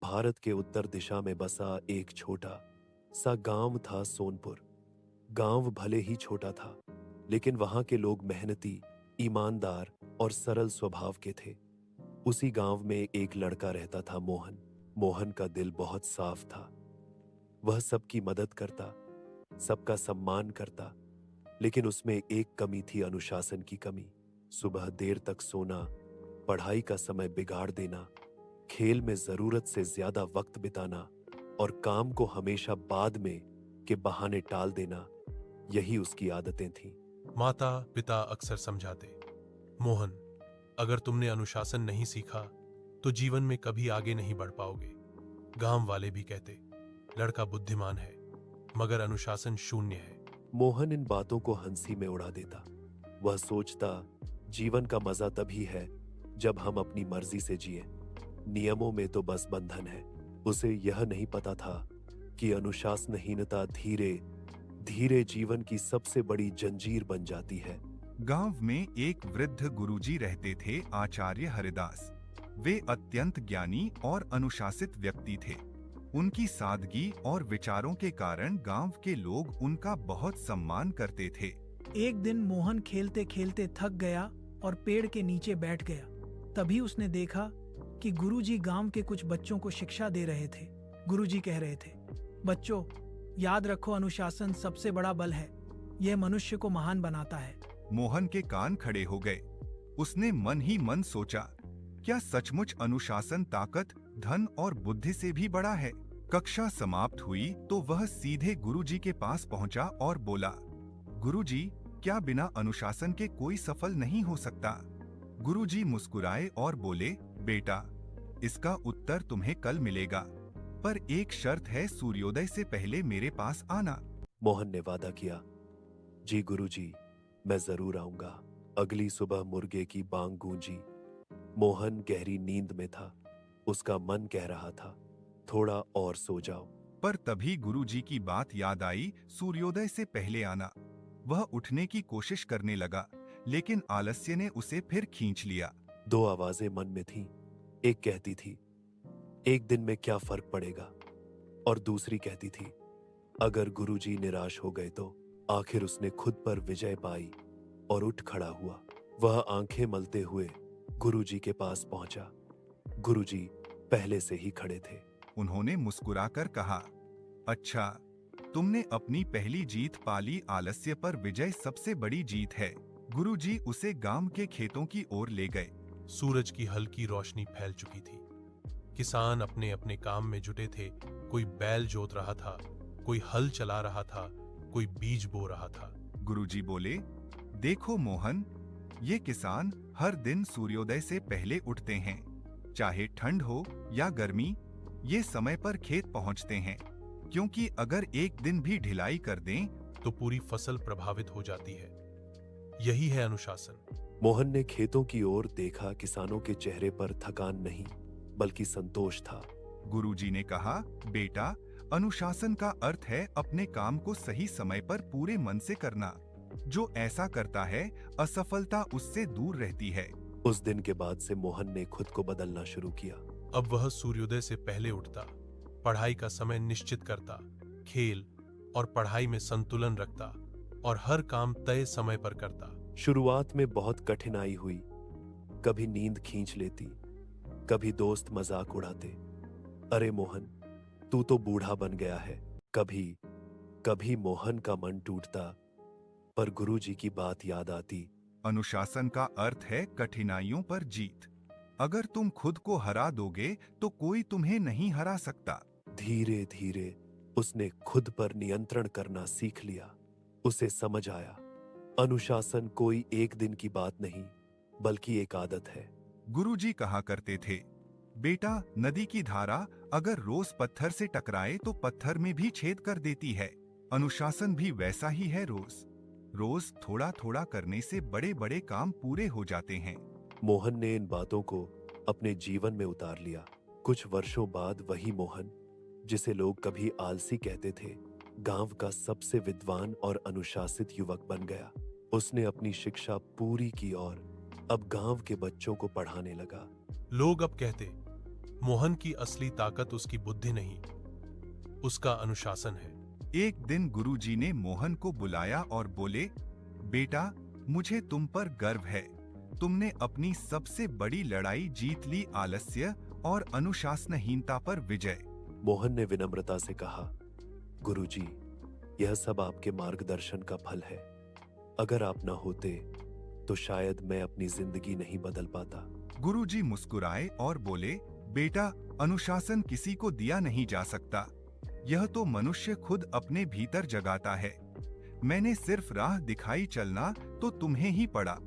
भारत के उत्तर दिशा में बसा एक छोटा सा गांव था सोनपुर। गांव भले ही छोटा था, लेकिन वहां के लोग मेहनती, ईमानदार और सरल स्वभाव के थे। उसी गांव में एक लड़का रहता था, मोहन। मोहन का दिल बहुत साफ था। वह सबकी मदद करता, सबका सम्मान करता, लेकिन उसमें एक कमी थी, अनुशासन की कमी। सुबह देर तक सोना, पढ़ाई का समय बिगाड़ देना, खेल में जरूरत से ज्यादा वक्त बिताना और काम को हमेशा बाद में के बहाने टाल देना, यही उसकी आदतें थीं। माता पिता अक्सर समझाते, मोहन, अगर तुमने अनुशासन नहीं सीखा तो जीवन में कभी आगे नहीं बढ़ पाओगे। गांव वाले भी कहते, लड़का बुद्धिमान है मगर अनुशासन शून्य है। मोहन इन बातों को हंसी में उड़ा देता। वह सोचता, जीवन का मजा तभी है जब हम अपनी मर्जी से जिए। नियमों में तो बस बंधन है। उसे यह नहीं पता था कि अनुशासनहीनता धीरे धीरे जीवन की सबसे बड़ी जंजीर बन जाती है। गांव में एक वृद्ध गुरुजी रहते थे, आचार्य हरिदास। वे अत्यंत ज्ञानी और अनुशासित व्यक्ति थे। उनकी सादगी और विचारों के कारण गांव के लोग उनका बहुत सम्मान करते थे। एक दिन मोहन खेलते खेलते थक गया और पेड़ के नीचे बैठ गया। तभी उसने देखा कि गुरुजी गांव के कुछ बच्चों को शिक्षा दे रहे थे। गुरुजी कह रहे थे, बच्चों, याद रखो, अनुशासन सबसे बड़ा बल है। यह मनुष्य को महान बनाता है। मोहन के कान खड़े हो गए। उसने मन ही मन सोचा, क्या सचमुच अनुशासन ताकत, धन और बुद्धि से भी बड़ा है? कक्षा समाप्त हुई तो वह सीधे गुरुजी के पास पहुंचा और बोला, गुरुजी, क्या बिना अनुशासन के कोई सफल नहीं हो सकता? गुरुजी मुस्कुराए और बोले, बेटा, इसका उत्तर तुम्हें कल मिलेगा, पर एक शर्त है, सूर्योदय से पहले मेरे पास आना। मोहन ने वादा किया, जी गुरुजी, मैं जरूर आऊंगा। अगली सुबह मुर्गे की बांग गूंजी। मोहन गहरी नींद में था। उसका मन कह रहा था, थोड़ा और सो जाओ। पर तभी गुरुजी की बात याद आई, सूर्योदय से पहले आना। वह उठने की कोशिश करने लगा, लेकिन आलस्य ने उसे फिर खींच लिया। दो आवाजें मन में थीं। एक कहती थी, एक दिन में क्या फर्क पड़ेगा, और दूसरी कहती थी, अगर गुरुजी निराश हो गए तो। आखिर उसने खुद पर विजय पाई और उठ खड़ा हुआ। वह आंखें मलते हुए गुरुजी के पास पहुंचा। गुरुजी पहले से ही खड़े थे। उन्होंने मुस्कुराकर कहा, अच्छा, तुमने अपनी पहली जीत पाली। आलस्य पर विजय सबसे बड़ी जीत है। गुरुजी उसे गांव के खेतों की ओर ले गए। सूरज की हल्की रोशनी फैल चुकी थी। किसान अपने अपने काम में जुटे थे। कोई बैल जोत रहा था, कोई हल चला रहा था, कोई बीज बो रहा था। गुरुजी बोले, देखो मोहन, ये किसान हर दिन सूर्योदय से पहले उठते हैं। चाहे ठंड हो या गर्मी, ये समय पर खेत पहुंचते हैं, क्योंकि अगर एक दिन भी ढिलाई कर दें तो पूरी फसल प्रभावित हो जाती है। यही है अनुशासन। मोहन ने खेतों की ओर देखा। किसानों के चेहरे पर थकान नहीं, बल्कि संतोष था। गुरुजी ने कहा, बेटा, अनुशासन का अर्थ है अपने काम को सही समय पर पूरे मन से करना। जो ऐसा करता है, असफलता उससे दूर रहती है। उस दिन के बाद से मोहन ने खुद को बदलना शुरू किया। अब वह सूर्योदय से पहले उठता, पढ़ाई का समय निश्चित करता, खेल और पढ़ाई में संतुलन रखता और हर काम तय समय पर करता। शुरुआत में बहुत कठिनाई हुई। कभी नींद खींच लेती, कभी दोस्त मजाक उड़ाते, अरे मोहन, तू तो बूढ़ा बन गया है। कभी कभी मोहन का मन टूटता, पर गुरुजी की बात याद आती, अनुशासन का अर्थ है कठिनाइयों पर जीत। अगर तुम खुद को हरा दोगे तो कोई तुम्हें नहीं हरा सकता। धीरे धीरे उसने खुद पर नियंत्रण करना सीख लिया। उसे समझ आया, अनुशासन कोई एक दिन की बात नहीं, बल्कि एक आदत है। गुरुजी कहा करते थे, बेटा, नदी की धारा अगर रोज पत्थर से टकराए तो पत्थर में भी छेद कर देती है। अनुशासन भी वैसा ही है। रोज रोज थोड़ा थोड़ा करने से बड़े बड़े काम पूरे हो जाते हैं। मोहन ने इन बातों को अपने जीवन में उतार लिया। कुछ वर्षों बाद वही मोहन, जिसे लोग कभी आलसी कहते थे, गांव का सबसे विद्वान और अनुशासित युवक बन गया। उसने अपनी शिक्षा पूरी की और अब गांव के बच्चों को पढ़ाने लगा। लोग अब कहते, मोहन की असली ताकत उसकी बुद्धि नहीं, उसका अनुशासन है। एक दिन गुरुजी ने मोहन को बुलाया और बोले, बेटा, मुझे तुम पर गर्व है। तुमने अपनी सबसे बड़ी लड़ाई जीत ली, आलस्य और अनुशासनहीनता पर विजय। मोहन ने विनम्रता से कहा, गुरुजी, यह सब आपके मार्गदर्शन का फल है। अगर आप न होते तो शायद मैं अपनी जिंदगी नहीं बदल पाता। गुरुजी मुस्कुराए और बोले, बेटा, अनुशासन किसी को दिया नहीं जा सकता। यह तो मनुष्य खुद अपने भीतर जगाता है। मैंने सिर्फ राह दिखाई, चलना तो तुम्हें ही पड़ा।